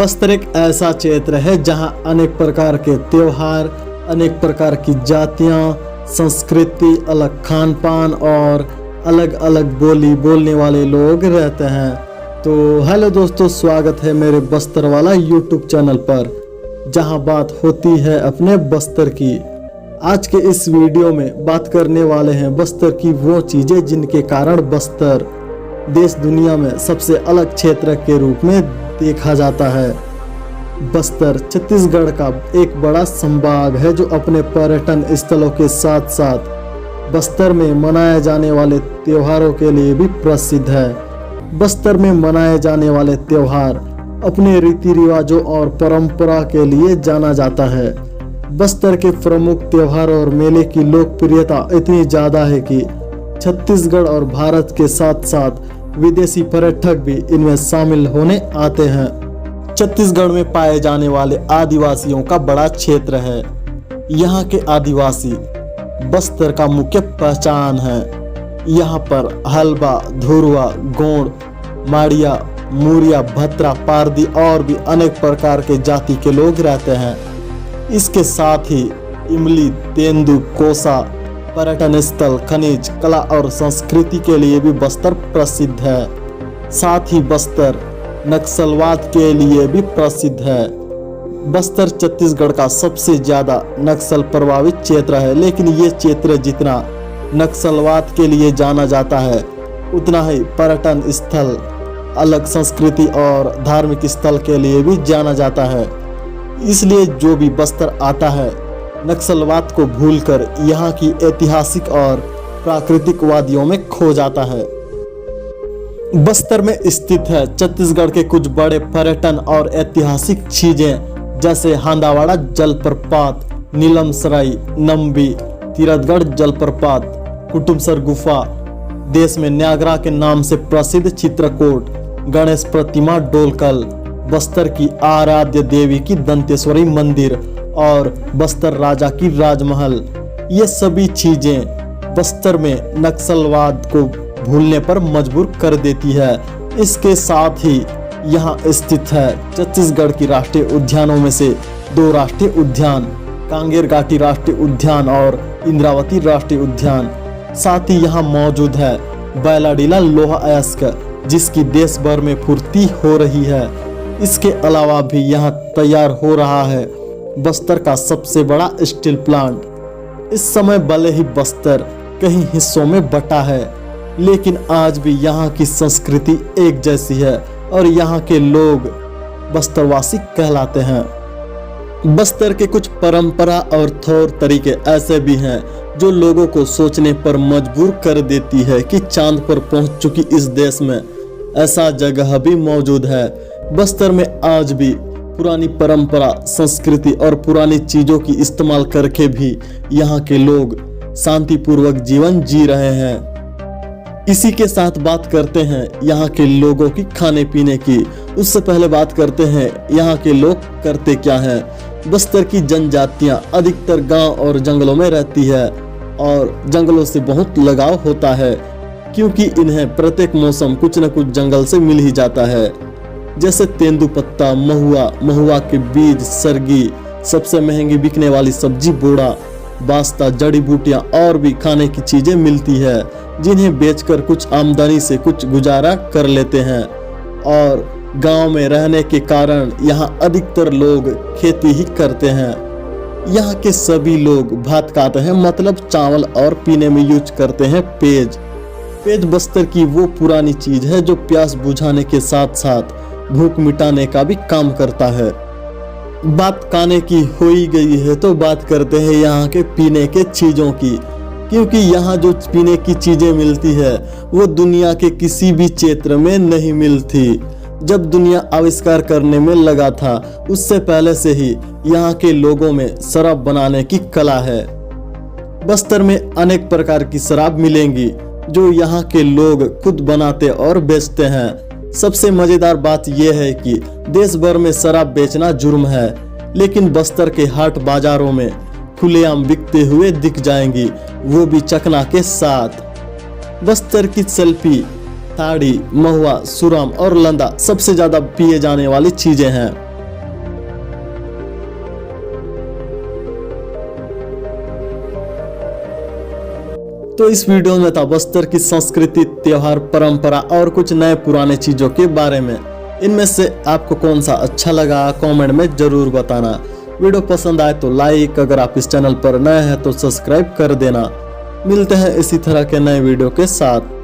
बस्तर एक ऐसा क्षेत्र है जहां अनेक प्रकार के त्योहार, अनेक प्रकार की जातियां, संस्कृति, अलग खान पान और अलग अलग बोली बोलने वाले लोग रहते हैं। तो हेलो दोस्तों, स्वागत है मेरे बस्तर वाला यूट्यूब चैनल पर, जहां बात होती है अपने बस्तर की। आज के इस वीडियो में बात करने वाले हैं बस्तर की वो चीज़ें जिनके कारण बस्तर देश दुनिया में सबसे अलग क्षेत्र के रूप में देखा जाता है। बस्तर छत्तीसगढ़ का एक बड़ा संभाग है जो अपने पर्यटन स्थलों के साथ साथ बस्तर में मनाए जाने वाले त्योहारों के लिए भी प्रसिद्ध है। बस्तर में मनाए जाने वाले त्योहार अपने रीति रिवाजों और परंपरा के लिए जाना जाता है। बस्तर के प्रमुख त्योहारों और मेले की लोकप्रियता इतनी ज़्यादा है कि छत्तीसगढ़ और भारत के साथ साथ विदेशी पर्यटक भी इनमें शामिल होने आते हैं। छत्तीसगढ़ में पाए जाने वाले आदिवासियों का बड़ा क्षेत्र है। यहाँ के आदिवासी बस्तर का मुख्य पहचान है। यहाँ पर हल्बा, धुरवा, गोंड, माड़िया, मूरिया, भत्रा, पारदी और भी अनेक प्रकार के जाति के लोग रहते हैं। इसके साथ ही इमली, तेंदु, कोसा पर्यटन स्थल, खनिज, कला और संस्कृति के लिए भी बस्तर प्रसिद्ध है। साथ ही बस्तर नक्सलवाद के लिए भी प्रसिद्ध है। बस्तर छत्तीसगढ़ का सबसे ज़्यादा नक्सल प्रभावित क्षेत्र है, लेकिन ये क्षेत्र जितना नक्सलवाद के लिए जाना जाता है उतना ही पर्यटन स्थल, अलग संस्कृति और धार्मिक स्थल के लिए भी जाना जाता है। इसलिए जो भी बस्तर आता है नक्सलवाद को भूलकर यहाँ की ऐतिहासिक और प्राकृतिक वादियों में खो जाता है। बस्तर में स्थित है छत्तीसगढ़ के कुछ बड़े पर्यटन और ऐतिहासिक चीजें जैसे हांदावाड़ा जलप्रपात, नीलमसराई, नंबी, तीरथगढ़ जलप्रपात, कुटुमसर गुफा, देश में न्यागरा के नाम से प्रसिद्ध चित्रकूट, गणेश प्रतिमा डोलकल, बस्तर की आराध्य देवी की दंतेश्वरी मंदिर और बस्तर राजा की राजमहल। ये सभी चीजें बस्तर में नक्सलवाद को भूलने पर मजबूर कर देती है। इसके साथ ही यहाँ स्थित है छत्तीसगढ़ की राष्ट्रीय उद्यानों में से दो राष्ट्रीय उद्यान, कांगेर घाटी राष्ट्रीय उद्यान और इंद्रावती राष्ट्रीय उद्यान। साथ ही यहाँ मौजूद है बैलाडीला लोहा अयस्क, जिसकी देश भर में पूर्ति हो रही है। इसके अलावा भी यहाँ तैयार हो रहा है बस्तर का सबसे बड़ा स्टील प्लांट। इस समय भले ही बस्तर कई हिस्सों में बटा है, लेकिन आज भी यहाँ की संस्कृति एक जैसी है और यहाँ के लोग बस्तरवासी कहलाते हैं। बस्तर के कुछ परंपरा और तौर तरीके ऐसे भी हैं जो लोगों को सोचने पर मजबूर कर देती है कि चांद पर पहुंच चुकी इस देश में ऐसा जगह भी मौजूद है। बस्तर में आज भी पुरानी परंपरा, संस्कृति और पुरानी चीजों की इस्तेमाल करके भी यहाँ के लोग शांतिपूर्वक जीवन जी रहे हैं। इसी के साथ बात करते हैं यहाँ के लोगों की खाने पीने की। उससे पहले बात करते हैं यहाँ के लोग करते क्या हैं। बस्तर की जनजातियाँ अधिकतर गांव और जंगलों में रहती है और जंगलों से बहुत लगाव होता है, क्योंकि इन्हें प्रत्येक मौसम कुछ न कुछ जंगल से मिल ही जाता है। जैसे तेंदुपत्ता, महुआ के बीज, सरगी, सबसे महंगी बिकने वाली सब्जी बोड़ा, बास्ता, जड़ी बूटियां और भी खाने की चीजें मिलती है, जिन्हें बेचकर कुछ आमदनी से कुछ गुजारा कर लेते हैं। और गांव में रहने के कारण यहाँ अधिकतर लोग खेती ही करते हैं। यहाँ के सभी लोग भात खाते हैं, मतलब चावल, और पीने में यूज करते हैं पेज। पेज बस्तर की वो पुरानी चीज है जो प्यास बुझाने के साथ साथ भूख मिटाने का भी काम करता है। बात खाने की हो ही गई है तो बात करते हैं यहाँ के पीने के चीजों की, क्योंकि यहाँ जो पीने की चीजें मिलती है वो दुनिया के किसी भी क्षेत्र में नहीं मिलती। जब दुनिया आविष्कार करने में लगा था उससे पहले से ही यहाँ के लोगों में शराब बनाने की कला है। बस्तर में अनेक प्रकार की शराब मिलेंगी जो यहाँ के लोग खुद बनाते और बेचते हैं। सबसे मजेदार बात यह है कि देश भर में शराब बेचना जुर्म है, लेकिन बस्तर के हाट बाजारों में खुलेआम बिकते हुए दिख जाएंगी, वो भी चखना के साथ। बस्तर की सेल्फी, ताड़ी, महुआ, सुरम और लंदा सबसे ज्यादा पिए जाने वाली चीजें हैं। तो इस वीडियो में था बस्तर की संस्कृति, त्योहार, परंपरा और कुछ नए पुराने चीजों के बारे में। इनमें से आपको कौन सा अच्छा लगा कमेंट में जरूर बताना। वीडियो पसंद आए तो लाइक, अगर आप इस चैनल पर नए हैं तो सब्सक्राइब कर देना। मिलते हैं इसी तरह के नए वीडियो के साथ।